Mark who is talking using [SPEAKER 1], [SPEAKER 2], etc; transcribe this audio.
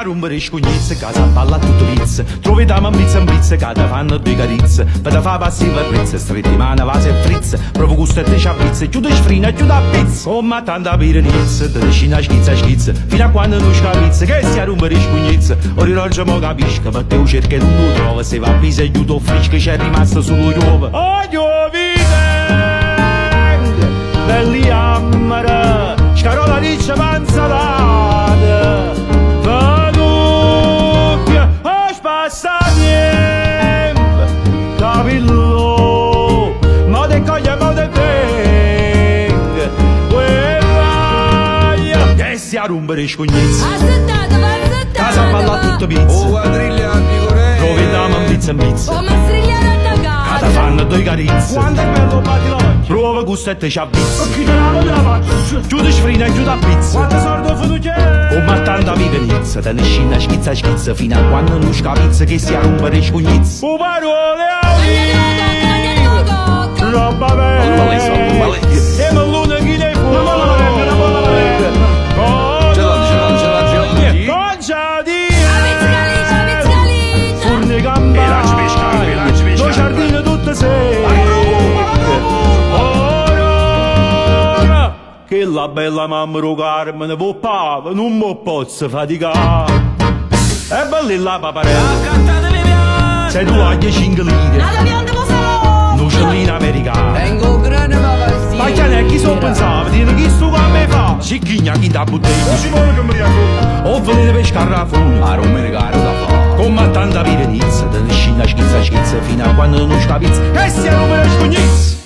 [SPEAKER 1] rompere scugnizze, casa balla tutto pizza. Trovi da mamma in blitz, che ti fanno due carizze. Per te fa passiva prizza, stretti mano, vase e frizza. Provo gusto e te sciappizza, chiude sfrina, chiude a pizza. Come tanta pirenizza, te scina schizza. Fino a quando non scapizza, che si rompere scugnizze. Ora l'orgia mo capisca, perché tu cerchi e non lo trova. Se va a pisa e chiudo frisca, c'è rimasto solo Giove. Oh, Giovite! Belli ammara, scarola riccia panzalata, panucchia, oh spassa tempo, capillo, mo te coglie, mo te venga, quella, che si a rompere scognizza, casa balla tutto pizza,
[SPEAKER 2] oh quadriglia a Nicorè,
[SPEAKER 1] trovi da mampizza in pizza,
[SPEAKER 3] oh ma strigliare a
[SPEAKER 1] che ti fanno due carizze,
[SPEAKER 2] quanto è bello batilogio,
[SPEAKER 1] prova gusto e te sciappizza.
[SPEAKER 2] chi te la faccio,
[SPEAKER 1] Chiude sfrina e chiude a pizza.
[SPEAKER 2] quanto sordo fu c'è,
[SPEAKER 1] Come tanta vivenizza, te ne scina schizza fino a quando non scapizza che si a rompere scugnizza. O parole a roba bella, e malluna chi ne fuori. Congiadina, furne campane, due giardini tutte secche. Che la bella mamma Carmine poppava, non mi posso faticare. E belli la paparella, se tu hai 5 lire, nucellina americana.
[SPEAKER 2] tengo grande ma vestito,
[SPEAKER 1] Ma che ne chi so pensava, dire chi sto qua me fa? Cicchigna chi da bottiglia,
[SPEAKER 2] si vuole che mi riacco,
[SPEAKER 1] o venire pescare a fune.
[SPEAKER 2] a non mi regalo da fare,
[SPEAKER 1] Come tanta pirenizza, te ne scina schizza fino a quando non scapizza. E si a rompere scognizza.